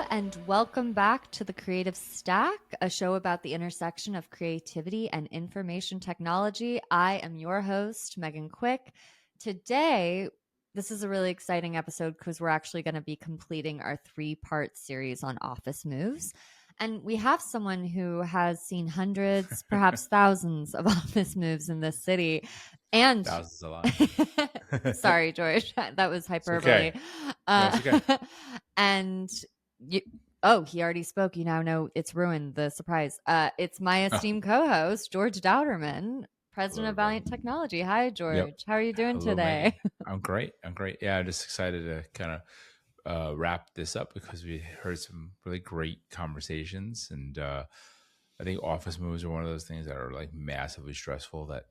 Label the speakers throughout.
Speaker 1: and welcome back to The Creative Stack, a show about the intersection of creativity and information technology. I am your host, Megan Quick. Today, this is a really exciting episode because we're actually going to be completing our three-part series on office moves. And we have someone who has seen hundreds, perhaps thousands of office moves in this city. And
Speaker 2: Thousands a lot.
Speaker 1: sorry, George, that was
Speaker 2: It's
Speaker 1: hyperbole.
Speaker 2: okay. No, it's okay.
Speaker 1: And you, oh, he already spoke. You now know it's ruined the surprise. It's my
Speaker 2: Oh,
Speaker 1: esteemed co-host, Georg Dauterman,
Speaker 2: hello,
Speaker 1: president of
Speaker 2: everybody.
Speaker 1: Valiant Technology. Hi,
Speaker 2: Yep.
Speaker 1: George. How are you doing
Speaker 2: Hello, Megan.
Speaker 1: today?
Speaker 2: I'm great. I'm great. Yeah, I'm just excited to kind of wrap this up because we heard some really great conversations. And I think office moves are one of those things that are like massively stressful that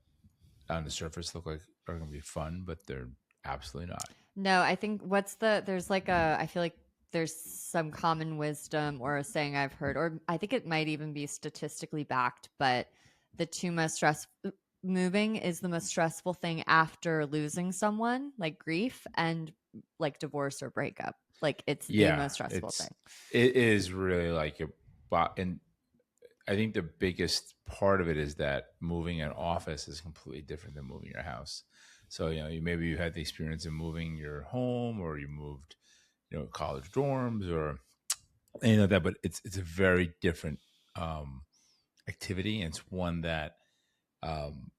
Speaker 2: on the surface look like are going to be fun, but they're absolutely not.
Speaker 1: No, I think there's like I feel like there's some common wisdom or a saying I've heard, or I think it might even be statistically backed, but the two most moving is the most stressful thing after losing someone, like grief and like divorce or breakup. Like it's the
Speaker 2: Yeah,
Speaker 1: most stressful thing.
Speaker 2: it is really like and I think the biggest part of it is that moving an office is completely different than moving your house. So, maybe you had the experience of moving your home or you moved, college dorms or any of that, but it's a very different um, activity. And it's one that um,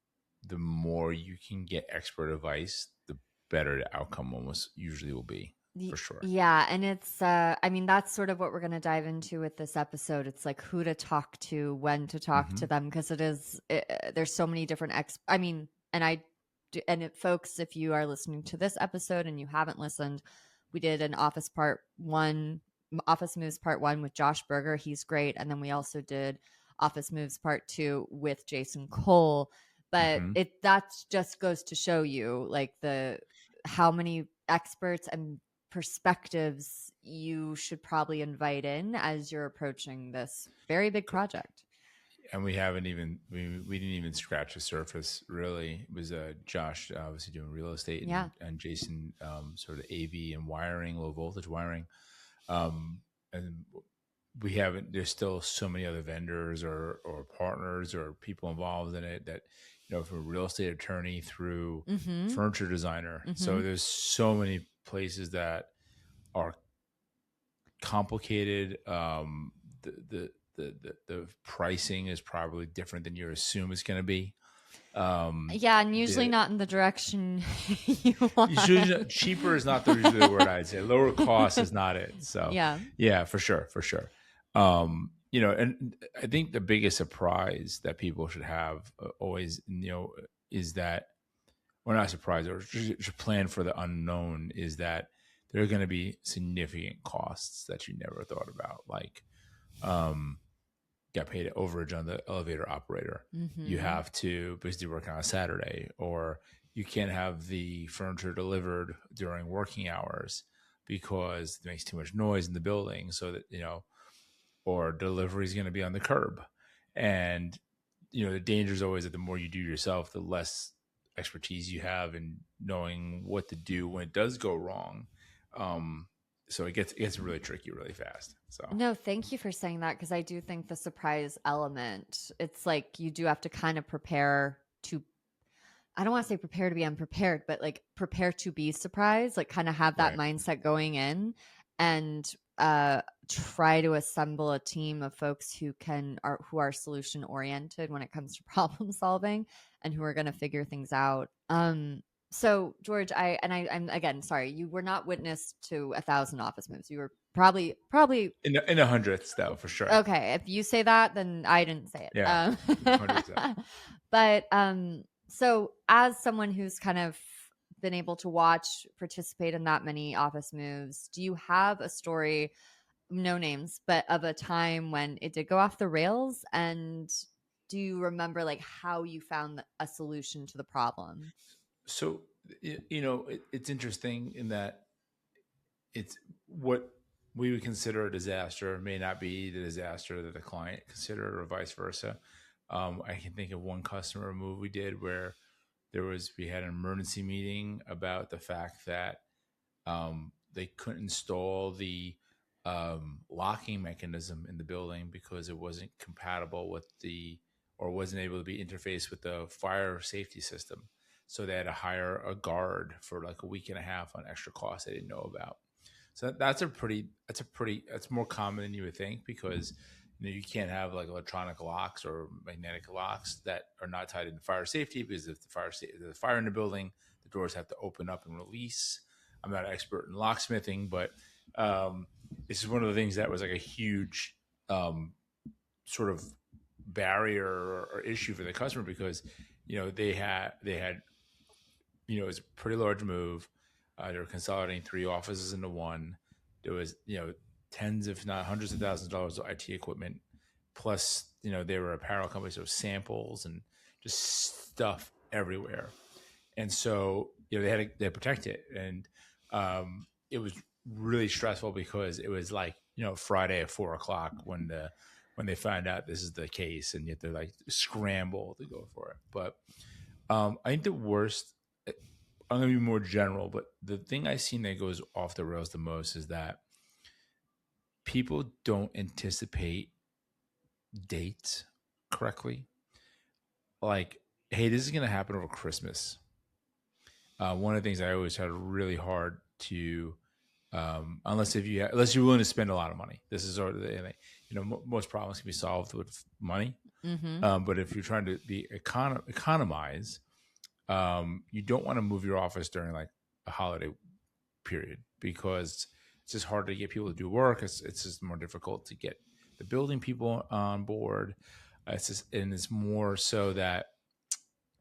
Speaker 2: the more you can get expert advice, the better the outcome almost usually will be for sure.
Speaker 1: Yeah, and it's I mean that's sort of what we're going to dive into with this episode. It's like who to talk to, when to talk
Speaker 2: Hmm.
Speaker 1: to them because there's so many different I mean, and folks, if you are listening to this episode and you haven't listened, we did an Office Moves Part 1 with Josh Berger. He's great, and then we also did Office Moves Part 2 with Jason Cole. But
Speaker 2: Hmm.
Speaker 1: it that just goes to show you like the how many experts and perspectives you should probably invite in as you're approaching this very big project.
Speaker 2: And we haven't even we didn't even scratch the surface really. It was Josh obviously doing real estate
Speaker 1: Yeah.
Speaker 2: and Jason sort of AV and wiring, low voltage wiring. And we haven't, there's still so many other vendors or partners or people involved in it that, from a real estate attorney through
Speaker 1: Mm-hmm.
Speaker 2: furniture designer.
Speaker 1: Mm-hmm.
Speaker 2: So there's so many places that are complicated. The pricing is probably different than you assume it's going to be.
Speaker 1: Yeah, and usually
Speaker 2: The
Speaker 1: not in the direction you want.
Speaker 2: usually cheaper is not the usually the word I'd say. Lower cost is not it. So
Speaker 1: Yeah.
Speaker 2: yeah, for sure, for sure. And I think the biggest surprise that people should have always, is that we're not surprised or should plan for the unknown is that there are going to be significant costs that you never thought about, like um, got paid overage on the elevator operator. You
Speaker 1: Mm-hmm.
Speaker 2: have to basically work on a Saturday, or you can't have the furniture delivered during working hours because it makes too much noise in the building. So that, or delivery is going to be on the curb. And, the danger is always that the more you do yourself, the less expertise you have in knowing what to do when it does go wrong. So it gets really tricky really fast. So
Speaker 1: No, thank you for saying that because I do think the surprise element, it's like you do have to kind of prepare to I don't want to say prepare to be unprepared, but like prepare to be surprised, like kind of have that
Speaker 2: right.
Speaker 1: mindset going in and try to assemble a team of folks who are solution oriented when it comes to problem solving and who are going to figure things out. So George, I'm again sorry, you were not witness to 1,000 office moves. You were probably
Speaker 2: In the hundreds though, for sure.
Speaker 1: okay. If you say that, then I didn't say it.
Speaker 2: Yeah, 100%.
Speaker 1: But so as someone who's kind of been able to watch, participate in that many office moves, do you have a story, no names, but of a time when it did go off the rails? And do you remember like how you found a solution to the problem?
Speaker 2: So it's interesting in that it's what we would consider a disaster may not be the disaster that the client considered, or vice versa. I can think of one customer move we did where we had an emergency meeting about the fact that they couldn't install the locking mechanism in the building because it wasn't compatible with or wasn't able to be interfaced with the fire safety system. So they had to hire a guard for like a week and a half on extra costs they didn't know about. So that's more common than you would think, because you can't have like electronic locks or magnetic locks that are not tied into fire safety, because if the fire in the building, the doors have to open up and release. I'm not an expert in locksmithing, but this is one of the things that was like a huge sort of barrier or issue for the customer, because they had it was a pretty large move. They were consolidating 3 offices into one. There was tens, if not hundreds of thousands of dollars of IT equipment, plus they were apparel companies, so samples and just stuff everywhere. And so they had to protect it, and it was really stressful because it was like Friday at 4:00 when they find out this is the case, and you have to like scramble to go for it. But I think the worst, I'm going to be more general, but the thing I've seen that goes off the rails the most is that people don't anticipate dates correctly. Like, hey, this is going to happen over Christmas. One of the things I always try really hard to, unless you're willing to spend a lot of money, this is sort of the, most problems can be solved with money.
Speaker 1: Mm-hmm.
Speaker 2: But if you're trying to be economize, you don't want to move your office during like a holiday period, because it's just hard to get people to do work. It's just more difficult to get the building people on board. It's more so that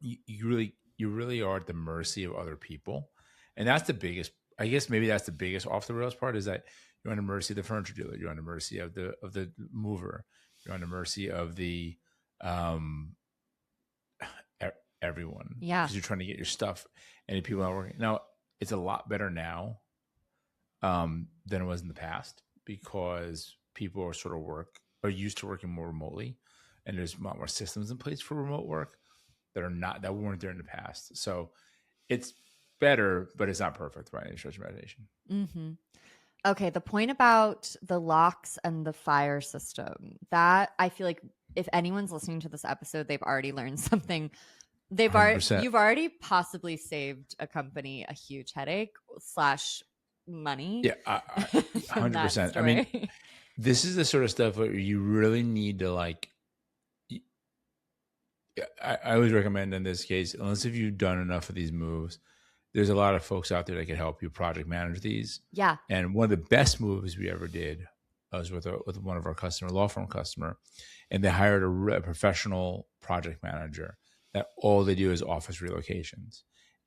Speaker 2: you really are at the mercy of other people, and that's the biggest. I guess maybe that's the biggest off the rails part, is that you're on the mercy of the furniture dealer. You're on the mercy of the mover. You're on the mercy of the everyone.
Speaker 1: Yeah.
Speaker 2: Because you're trying to get your stuff, and people are working. Now, it's a lot better now than it was in the past, because people are used to working more remotely, and there's a lot more systems in place for remote work that weren't there in the past. So it's better, but it's not perfect by any stretch of imagination.
Speaker 1: Mm-hmm. Okay, the point about the locks and the fire system, that I feel like if anyone's listening to this episode, they've already learned something.
Speaker 2: 100%.
Speaker 1: You've already possibly saved a company a huge headache / money.
Speaker 2: Yeah, 100%. I mean, this is the sort of stuff where you really need to like. I always recommend in this case, unless if you've done enough of these moves, there's a lot of folks out there that can help you project manage these.
Speaker 1: Yeah.
Speaker 2: And one of the best moves we ever did was with one of our law firm customer, and they hired a professional project manager that all they do is office relocations.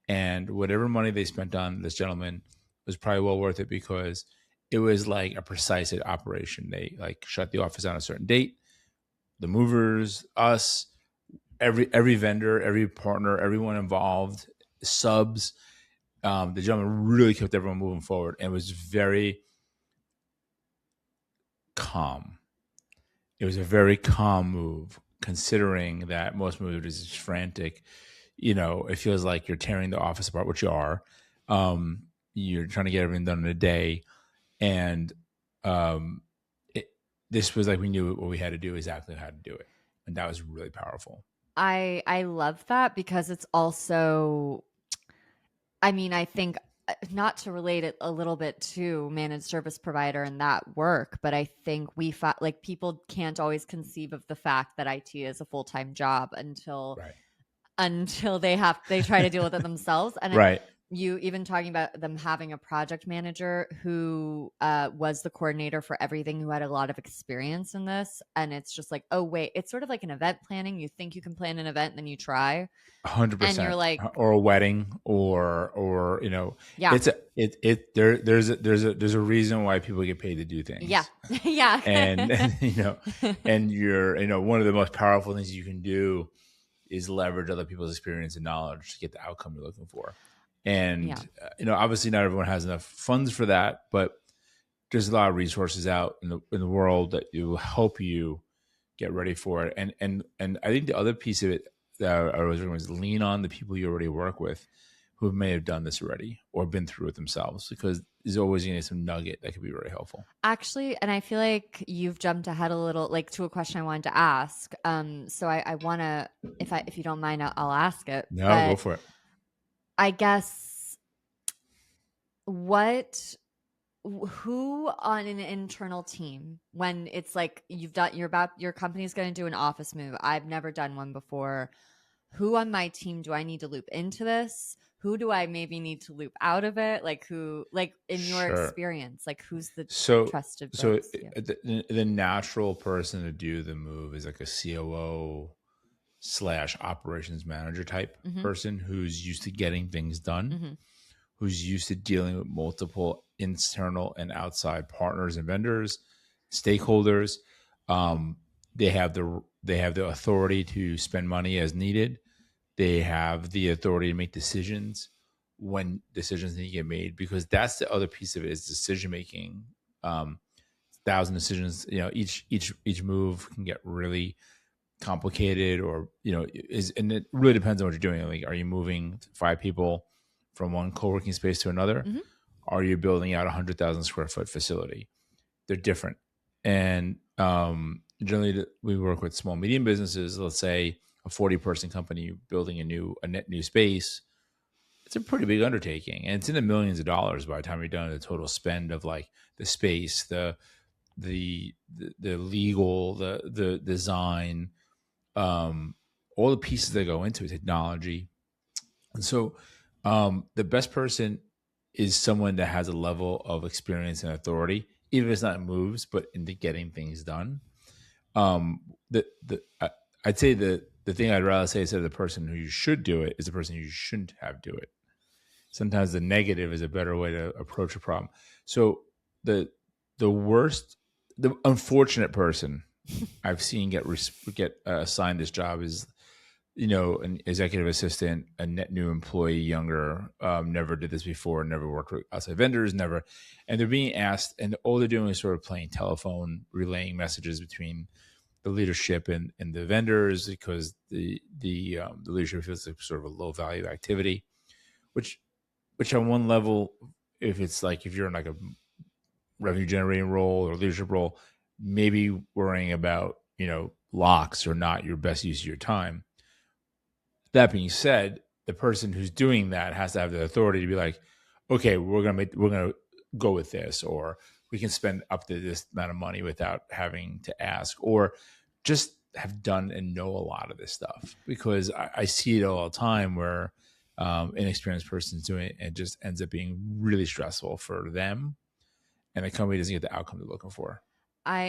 Speaker 2: And whatever money they spent on this gentleman was probably well worth it, because it was like a precise operation. They like shut the office down a certain date. The movers, us, every vendor, every partner, everyone involved, subs. The gentleman really kept everyone moving forward, and was very calm. It was a very calm move, considering that most moves are just frantic. It feels like you're tearing the office apart, which you are. You're trying to get everything done in a day, and this was like we knew what we had to do, exactly how to do it, and that was really powerful.
Speaker 1: I love that, because it's also, I mean, I think, not to relate it a little bit to managed service provider and that work, but I think like people can't always conceive of the fact that IT is a full-time job until they try to deal with it themselves. And
Speaker 2: Right.
Speaker 1: You even talking about them having a project manager who was the coordinator for everything, who had a lot of experience in this. And it's just like, oh, wait, it's sort of like an event planning. You think you can plan an event, then you try.
Speaker 2: 100%.
Speaker 1: And you're like,
Speaker 2: or a wedding, or
Speaker 1: yeah,
Speaker 2: there's a reason why people get paid to do things.
Speaker 1: Yeah. Yeah.
Speaker 2: And and you're one of the most powerful things you can do is leverage other people's experience and knowledge to get the outcome you're looking for. And obviously not everyone has enough funds for that, but there's a lot of resources out in the world that will help you get ready for it. And I think the other piece of it that I was doing was lean on the people you already work with, who may have done this already or been through it themselves, because there's always going to be some nugget that could be very helpful.
Speaker 1: Actually, and I feel like you've jumped ahead a little, like to a question I wanted to ask. So I want to, if you don't mind, I'll ask it.
Speaker 2: No, go
Speaker 1: But
Speaker 2: for it.
Speaker 1: I guess what who on an internal team, when it's like your company's going to do an office move, I've never done one before, who on my team do I need to loop into this? Who do I maybe need to loop out of it? Like who, like in your
Speaker 2: Sure.
Speaker 1: experience, like who's the
Speaker 2: So,
Speaker 1: trusted
Speaker 2: so
Speaker 1: folks? Yeah.
Speaker 2: the natural person to do the move is like a COO slash operations manager type
Speaker 1: Mm-hmm.
Speaker 2: person who's used to getting things done,
Speaker 1: Mm-hmm.
Speaker 2: who's used to dealing with multiple internal and outside partners and vendors, stakeholders. Um, they have the authority to spend money as needed. They have the authority to make decisions when decisions need to get made, because that's the other piece of it, is decision making. 1,000 decisions, each move can get really complicated, or and it really depends on what you're doing. Like, are you moving 5 people from one co-working space to another?
Speaker 1: Mm-hmm.
Speaker 2: Are you building out a 100,000 square foot facility? They're different. And generally we work with small medium businesses. Let's say a 40-person company building a net new space. It's a pretty big undertaking, and it's in the millions of dollars by the time you're done. The total spend of like the space, the legal, the design, all the pieces that go into it, technology. And so the best person is someone that has a level of experience and authority, even if it's not in moves, but into getting things done. Um, I'd say the thing I'd rather say instead of the person who you should do it is the person you shouldn't have do it. Sometimes the negative is a better way to approach a problem. So the unfortunate person I've seen get assigned this job is, an executive assistant, a net new employee, younger, never did this before, never worked with outside vendors, never, and they're being asked, and all they're doing is sort of playing telephone, relaying messages between the leadership and the vendors, because the leadership feels like sort of a low value activity, which on one level, if you're in like a revenue generating role or leadership role, maybe worrying about, locks are not your best use of your time. That being said, the person who's doing that has to have the authority to be like, okay, we're gonna go with this, or we can spend up to this amount of money without having to ask, or just have done and know a lot of this stuff, because I see it all the time where inexperienced person's doing it and it just ends up being really stressful for them, and the company doesn't get the outcome they're looking for.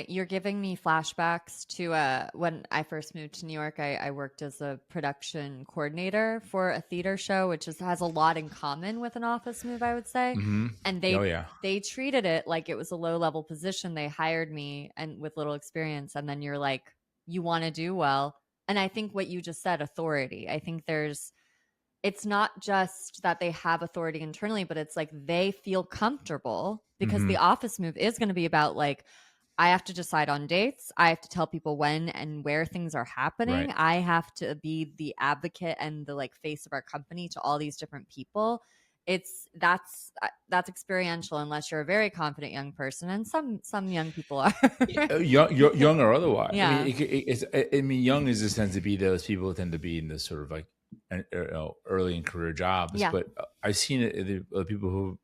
Speaker 1: You're giving me flashbacks to when I first moved to New York. I worked as a production coordinator for a theater show, which has a lot in common with an office move, I would say.
Speaker 2: Mm-hmm.
Speaker 1: And
Speaker 2: Oh yeah.
Speaker 1: they treated it like it was a low level position. They hired me and with little experience, and then you're like, you want to do well. And I think what you just said, authority. I think it's not just that they have authority internally, but it's like they feel comfortable, because
Speaker 2: Mm-hmm.
Speaker 1: the office move is going to be about like, I have to decide on dates. I have to tell people when and where things are happening.
Speaker 2: Right.
Speaker 1: I have to be the advocate and the like face of our company to all these different people. That's experiential, unless you're a very confident young person, and some young people are.
Speaker 2: Young or otherwise. I mean,
Speaker 1: Yeah.
Speaker 2: young is just tends to be those people who tend to be in this sort of like early in career jobs.
Speaker 1: Yeah.
Speaker 2: But I've seen it in the people who,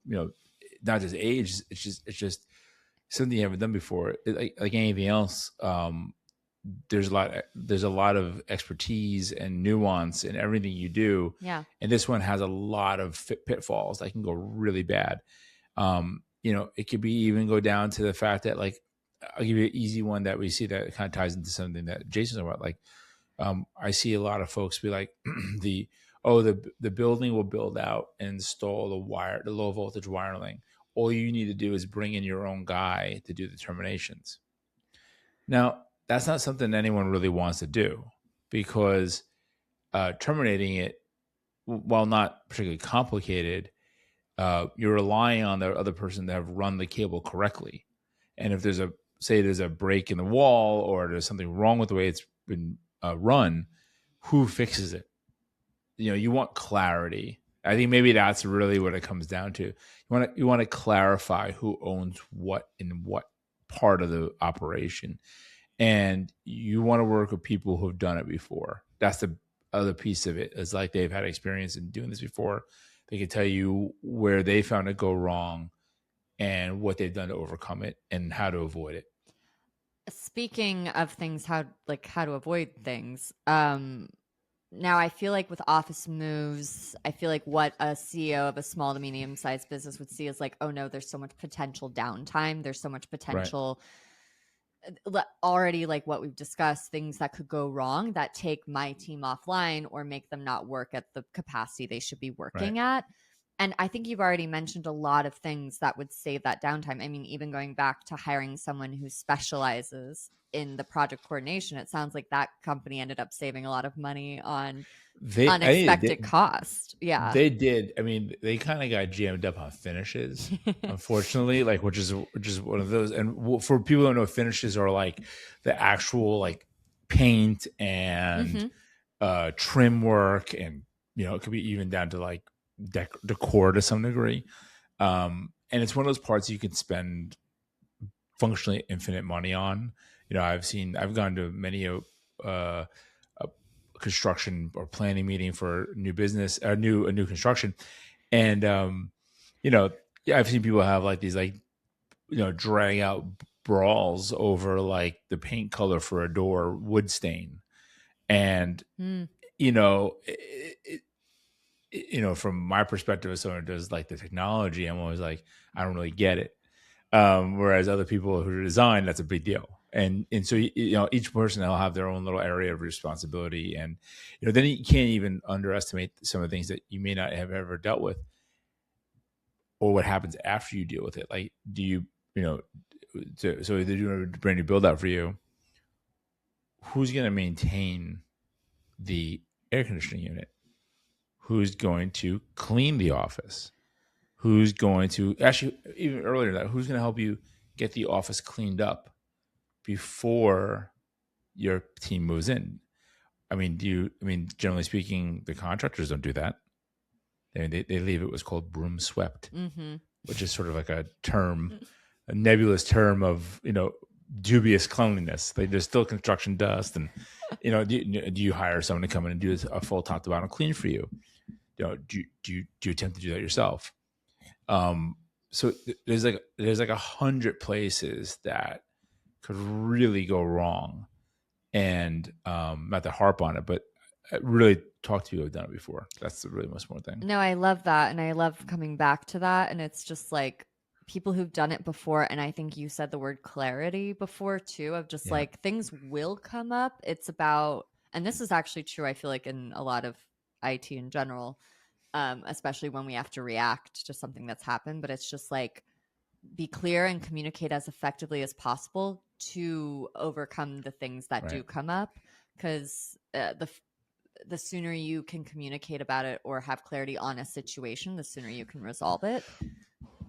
Speaker 2: not just age. It's just something you haven't done before. Like anything else, there's a lot of expertise and nuance in everything you do,
Speaker 1: Yeah.
Speaker 2: and this one has a lot of pitfalls that can go really bad. It could be even go down to the fact that, like, I'll give you an easy one that we see that kind of ties into something that Jason's about. Like, I see a lot of folks be like, the building will build out and install the low voltage wiring. All you need to do is bring in your own guy to do the terminations. Now, that's not something anyone really wants to do, because terminating it, while not particularly complicated, you're relying on the other person to have run the cable correctly. And if there's a break in the wall, or there's something wrong with the way it's been run, who fixes it? You want clarity. I think maybe that's really what it comes down to. You want to clarify who owns what in what part of the operation, and you want to work with people who've done it before. That's the other piece of it. Is like they've had experience in doing this before. They can tell you where they found it go wrong and what they've done to overcome it and how to avoid it.
Speaker 1: Speaking of things, how to avoid things. Now I feel like with office moves, I feel like what a CEO of a small to medium sized business would see is like, oh no, there's so much potential downtime. There's so much
Speaker 2: Right.
Speaker 1: potential already, like what we've discussed, things that could go wrong that take my team offline or make them not work at the capacity they should be
Speaker 2: Right.
Speaker 1: working at. And I think you've already mentioned a lot of things that would save that downtime. I mean, even going back to hiring someone who specializes in the project coordination, it sounds like that company ended up saving a lot of money on
Speaker 2: I think
Speaker 1: unexpected cost. Yeah.
Speaker 2: they did. I mean, they kind of got jammed up on finishes, unfortunately. Like, which is one of those. And for people who don't know, finishes are like the actual like paint and
Speaker 1: Hmm.
Speaker 2: trim work, and it could be even down to like decor to some degree. And it's one of those parts you can spend functionally infinite money on. I've gone to many a construction or planning meeting for new business, a new construction, and yeah, I've seen people have like these like drag out brawls over like the paint color for a door wood stain, and
Speaker 1: Mm.
Speaker 2: you know it, from my perspective as someone who does like the technology, I'm always like, I don't really get it. Whereas other people who design, that's a big deal. And so each person will have their own little area of responsibility, and then you can't even underestimate some of the things that you may not have ever dealt with, or what happens after you deal with it. Like, do you know so if they're doing a brand new build out for you, who's going to maintain the air conditioning unit? Who's going to clean the office? Who's going to actually, even earlier than that, who's going to help you get the office cleaned up before your team moves in? Generally speaking, the contractors don't do that. They leave it what's called broom swept,
Speaker 1: Hmm.
Speaker 2: which is sort of like a nebulous term of dubious cleanliness. There's still construction dust, and do you hire someone to come in and do a full top to bottom clean for you? Do you attempt to do that yourself? So there's like 100 places that could really go wrong, and not to harp on it, but really talk to people who've done it before. That's the really most important thing.
Speaker 1: No, I love that. And I love coming back to that. And it's just like people who've done it before. And I think you said the word clarity before too, of just
Speaker 2: Yeah.
Speaker 1: like things will come up. It's about, and this is actually true, I feel like in a lot of IT in general, especially when we have to react to something that's happened. But it's just like be clear and communicate as effectively as possible to overcome the things that
Speaker 2: Right.
Speaker 1: do come up. Because the sooner you can communicate about it or have clarity on a situation, the sooner you can resolve it.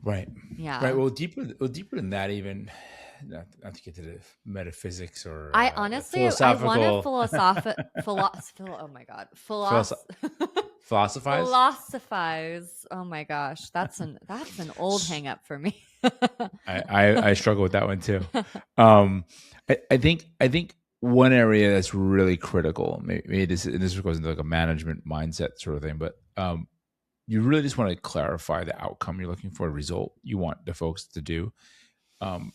Speaker 2: Right. Right.
Speaker 1: Yeah.
Speaker 2: Well, deeper than that, even not to get to the metaphysics or
Speaker 1: I honestly, I want to
Speaker 2: philosophical
Speaker 1: oh my God,
Speaker 2: philosoph- philosophize.
Speaker 1: philosophize. Oh my gosh, that's an old hang up for me.
Speaker 2: I struggle with that one too. Um, I think one area that's really critical, maybe this goes into like a management mindset sort of thing, but you really just want to clarify the outcome you're looking for, a result you want the folks to do. Um,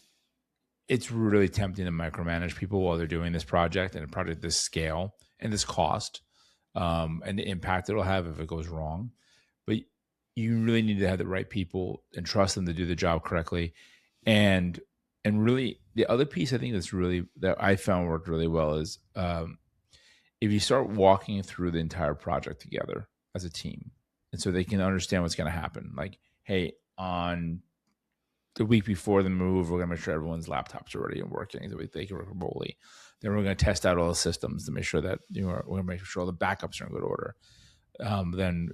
Speaker 2: it's really tempting to micromanage people while they're doing this project and a project this scale and this cost, and the impact it'll have if it goes wrong. But you really need to have the right people and trust them to do the job correctly. And really, the other piece I think that I found worked really well is, if you start walking through the entire project together as a team, and so they can understand what's going to happen. Like, hey, on the week before the move, we're going to make sure everyone's laptops are ready and working so they can work remotely. Then we're going to test out all the systems to make sure that we're going to make sure all the backups are in good order. Then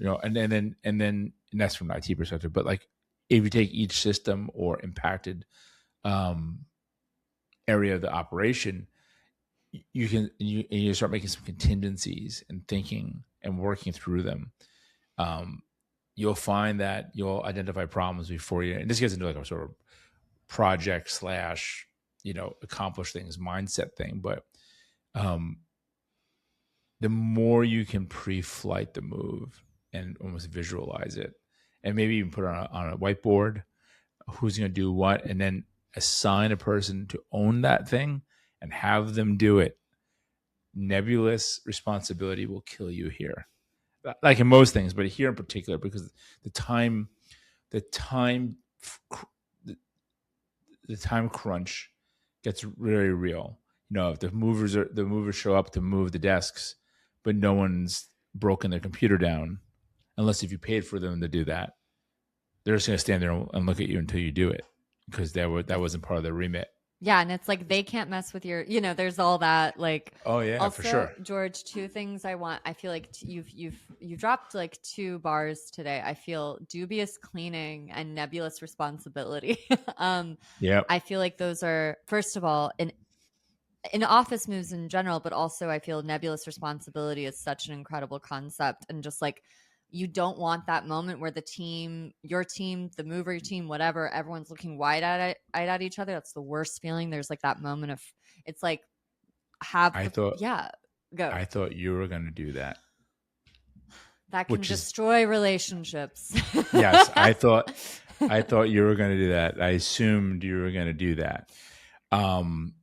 Speaker 2: and that's from an IT perspective. But like, if you take each system or impacted um, area of the operation, you start making some contingencies and thinking and working through them. you'll find that you'll identify problems before you, and this gets into like a sort of project slash, accomplish things mindset thing. But um, the more you can pre-flight the move and almost visualize it, and maybe even put it on a whiteboard, who's going to do what, and then assign a person to own that thing and have them do it. Nebulous responsibility will kill you here, like in most things, but here in particular, because the time, the time, the time crunch gets really real. If the movers show up to move the desks, but no one's broken their computer down, unless if you paid for them to do that, they're just going to stand there and look at you until you do it, because that wasn't part of their remit.
Speaker 1: Yeah, and it's like they can't mess with your, there's all that like.
Speaker 2: Oh yeah,
Speaker 1: also,
Speaker 2: for sure.
Speaker 1: George, two things I feel like you've dropped like two bars today. I feel dubious cleaning and nebulous responsibility.
Speaker 2: Yeah.
Speaker 1: I feel like those are, first of all, in office moves in general, but also I feel nebulous responsibility is such an incredible concept. And just like, you don't want that moment where the team, your team, the mover team, whatever, everyone's looking wide-eyed at each other. That's the worst feeling. There's like that moment of, it's like, go.
Speaker 2: I thought you were going to do that.
Speaker 1: That can destroy relationships.
Speaker 2: Yes, I thought you were going to do that. I assumed you were going to do that. And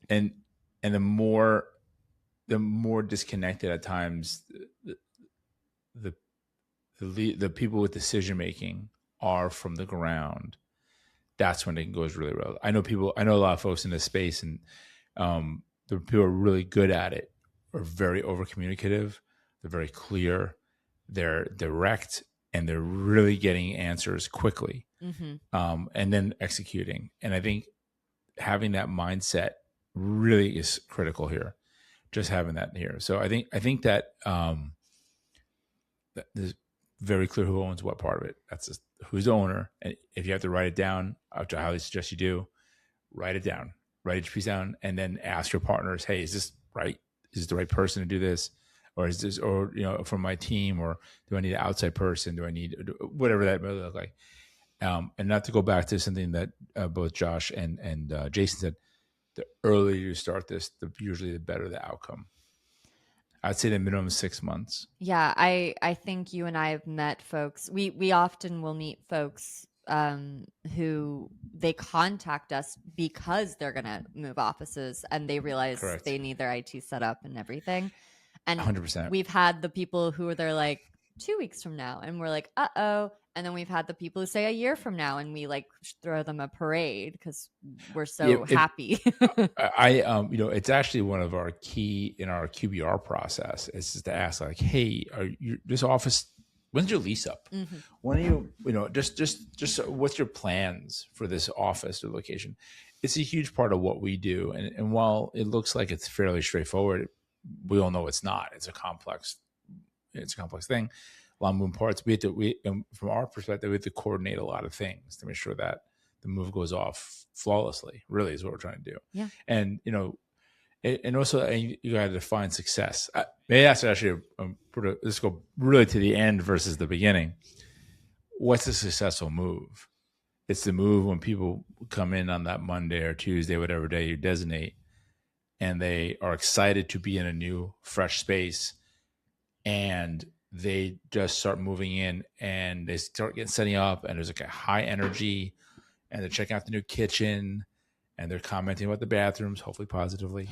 Speaker 2: the more disconnected at times the people with decision making are from the ground, that's when it goes really well. I know a lot of folks in this space, and the people who are really good at it are very over communicative. They're very clear. They're direct, and they're really getting answers quickly, and then executing. And I think having that mindset really is critical here. Just having that here. So I think that there's very clear who owns what part of it. That's just who's the owner. And if you have to write it down, which I highly suggest you do, write it down. Write each piece down, and then ask your partners, "Hey, is this right? Is this the right person to do this, or is this, or from my team, or do I need an outside person? Do I need whatever that may look like?" And not to go back to something that both Josh and Jason said, the earlier you start this, usually the better the outcome. I'd say the minimum 6 months.
Speaker 1: Yeah, I think you and I have met folks. We often will meet folks who they contact us because they're going to move offices and they realize
Speaker 2: Correct.
Speaker 1: They need their IT set up and everything. And
Speaker 2: 100%.
Speaker 1: We've had the people who they're like 2 weeks from now, and we're like, uh-oh. And then we've had the people who say a year from now, and we like throw them a parade because we're so happy.
Speaker 2: It's actually one of our key in our QBR process is to ask like, hey, this office, when's your lease up? Mm-hmm. When are you, just what's your plans for this office or location? It's a huge part of what we do. And while it looks like it's fairly straightforward, we all know it's not. It's a complex thing. A lot of moving parts. From our perspective, we have to coordinate a lot of things to make sure that the move goes off flawlessly. Really, is what we're trying to do.
Speaker 1: Yeah.
Speaker 2: And and also you got to define success. Maybe that's actually let's go really to the end versus the beginning. What's a successful move? It's the move when people come in on that Monday or Tuesday, whatever day you designate, and they are excited to be in a new, fresh space, and they just start moving in and they start setting up, and there's like a high energy, and they're checking out the new kitchen, and they're commenting about the bathrooms, hopefully positively,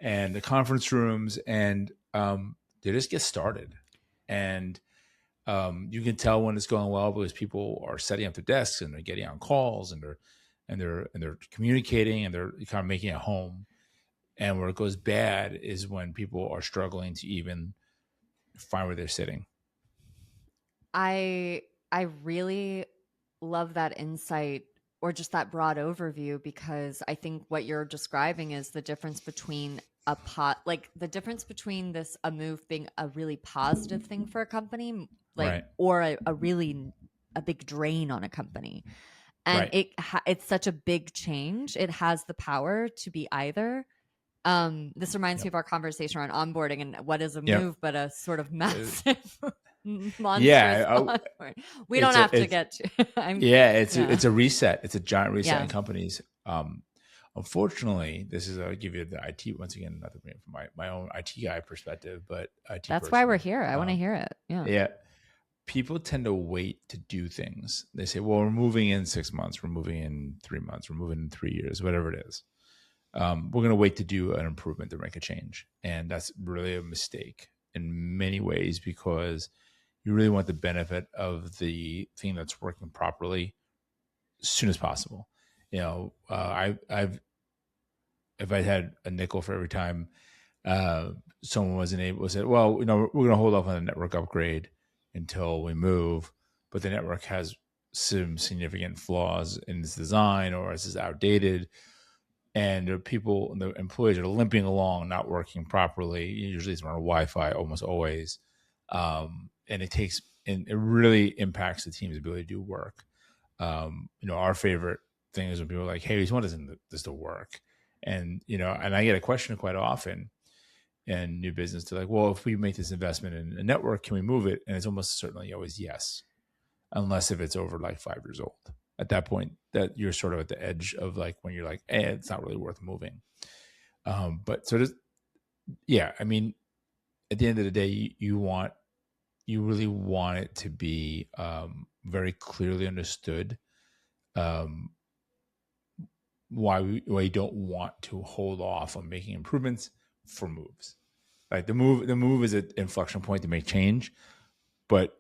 Speaker 2: and the conference rooms, and they just get started. And you can tell when it's going well because people are setting up their desks and they're getting on calls and they're communicating and they're kind of making a home. And where it goes bad is when people are struggling to even find where they're sitting.
Speaker 1: I really love that insight, or just that broad overview, because I think what you're describing is the difference between the difference between a move being a really positive thing for a company,
Speaker 2: right,
Speaker 1: or a big drain on a company. And right. It's such a big change. It has the power to be either. This reminds me of our conversation around onboarding and what is a move but a sort of massive monstrous
Speaker 2: Yeah,
Speaker 1: onboard. We don't
Speaker 2: it's
Speaker 1: have
Speaker 2: a
Speaker 1: to
Speaker 2: it's
Speaker 1: get to.
Speaker 2: it's a reset. It's a giant reset
Speaker 1: Yeah.
Speaker 2: in companies. Unfortunately, this is I'll give you the IT once again, not to bring it from my own IT guy perspective, but IT
Speaker 1: That's why we're
Speaker 2: person.
Speaker 1: here. I want to hear it. Yeah.
Speaker 2: Yeah, people tend to wait to do things. They say, "Well, we're moving in 6 months. We're moving in 3 months. We're moving in 3 years. Whatever it is." We're going to wait to do an improvement to make a change. And that's really a mistake in many ways because you really want the benefit of the thing that's working properly as soon as possible. I've if I had a nickel for every time someone wasn't able to say, well, we're going to hold off on the network upgrade until we move, but the network has some significant flaws in its design or it's outdated, and the employees are limping along, not working properly. Usually it's on Wi-Fi, almost always, and it really impacts the team's ability to do work. Our favorite thing is when people are like, "Hey, we just want this to work," and and I get a question quite often in new business to like, "Well, if we make this investment in a network, can we move it?" And it's almost certainly always yes, unless if it's over like 5 years old. At that point, that you're sort of at the edge of like when you're like, it's not really worth moving. But so does, yeah. I mean, at the end of the day, you really want it to be very clearly understood um, why you don't want to hold off on making improvements for moves. Like the move is an inflection point to make change, but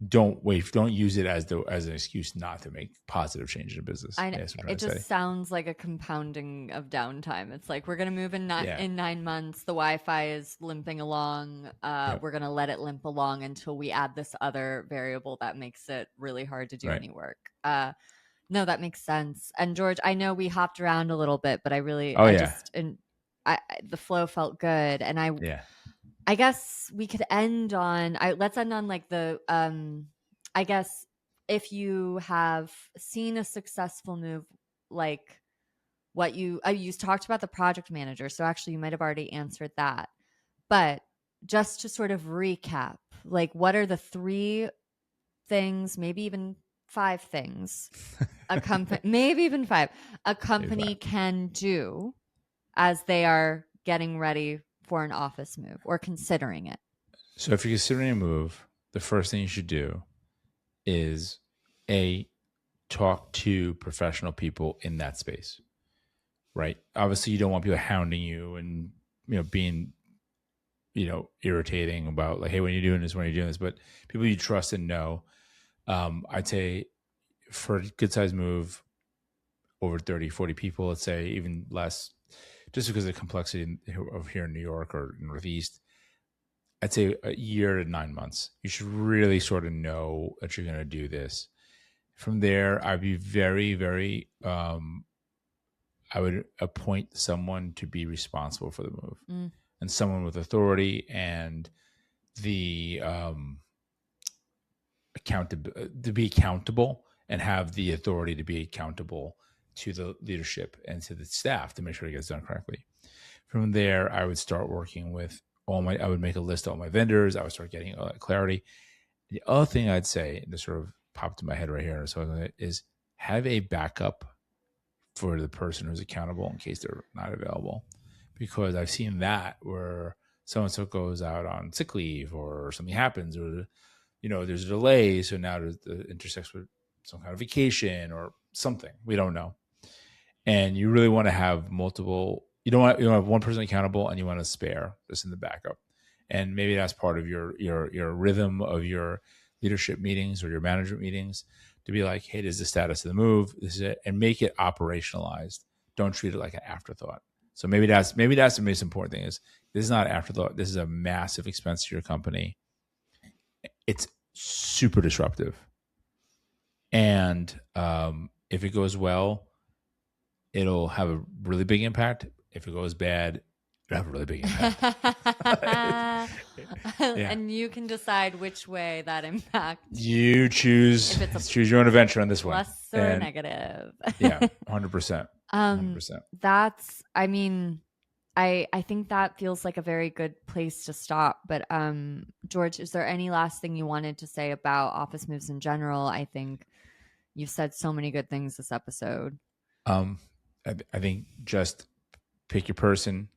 Speaker 2: don't use it as an excuse not to make positive change in business.
Speaker 1: I know.
Speaker 2: That's what I'm
Speaker 1: It
Speaker 2: trying to
Speaker 1: just
Speaker 2: say.
Speaker 1: sounds like a compounding of downtime. It's like we're gonna move in
Speaker 2: Yeah.
Speaker 1: 9 months. The Wi-Fi is limping along.
Speaker 2: Yep.
Speaker 1: We're gonna let it limp along until we add this other variable that makes it really hard to do
Speaker 2: Right.
Speaker 1: any work. No, that makes sense. And George, I know we hopped around a little bit, but
Speaker 2: Oh
Speaker 1: I
Speaker 2: yeah.
Speaker 1: just, and the flow felt good, and
Speaker 2: Yeah.
Speaker 1: I guess we could end on let's end on like I guess if you have seen a successful move, like you talked about the project manager, so actually you might have already answered that. But just to sort of recap, like what are the 3 things, maybe even 5 things a company maybe even 5 a company can do as they are getting ready for an office move or considering it?
Speaker 2: So if you're considering a move, the first thing you should do is talk to professional people in that space. Right. Obviously, you don't want people hounding you and being irritating about like, hey, when you're doing this, when you're doing this, but people you trust and know. I'd say for a good sized move, over 30, 40 people, let's say even less, just because of the complexity of here in New York or Northeast, I'd say a year to 9 months. You should really sort of know that you're going to do this. From there, I'd be very, very, I would appoint someone to be responsible for the move and someone with authority and the to be accountable and have the authority to be accountable to the leadership and to the staff to make sure it gets done correctly. From there, I would start working with I would make a list of all my vendors. I would start getting all that clarity. The other thing I'd say, and this sort of popped in my head right here, is have a backup for the person who's accountable in case they're not available. Because I've seen that where so-and-so goes out on sick leave or something happens or, there's a delay. So now it intersects with some kind of vacation or something. We don't know. And you really want to have multiple, you don't have one person accountable and you want to spare just in the backup. And maybe that's part of your rhythm of your leadership meetings or your management meetings to be like, hey, this is the status of the move. This is it. And make it operationalized. Don't treat it like an afterthought. So maybe that's the most important thing is this is not an afterthought. This is a massive expense to your company. It's super disruptive. And if it goes well, it'll have a really big impact. If it goes bad, it'll have a really big impact.
Speaker 1: Yeah. And you can decide which way that impact.
Speaker 2: You choose your own adventure on this one.
Speaker 1: Plus or negative.
Speaker 2: Yeah, 100%. 100%.
Speaker 1: That's, I mean, I think that feels like a very good place to stop. But George, is there any last thing you wanted to say about office moves in general? I think you've said so many good things this episode.
Speaker 2: Um, I think just pick your person,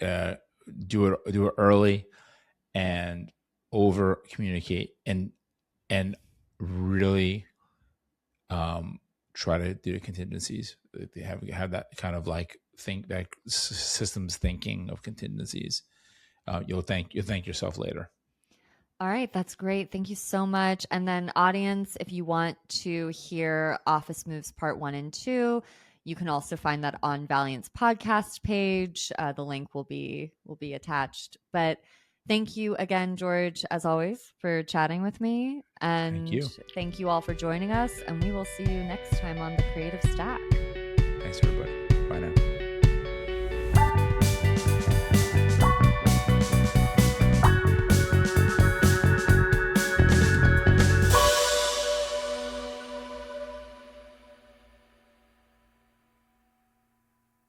Speaker 2: uh, do it early, and over communicate, and really try to do contingencies. They have that kind of like think that systems thinking of contingencies. You'll thank yourself later.
Speaker 1: All right, that's great. Thank you so much. And then, audience, if you want to hear Office Moves Part 1 and 2, you can also find that on Valiant's podcast page. The link will be attached. But thank you again, George, as always, for chatting with me.
Speaker 2: Thank
Speaker 1: And
Speaker 2: you.
Speaker 1: thank you all for joining us. And we will see you next time on The Creative Stack.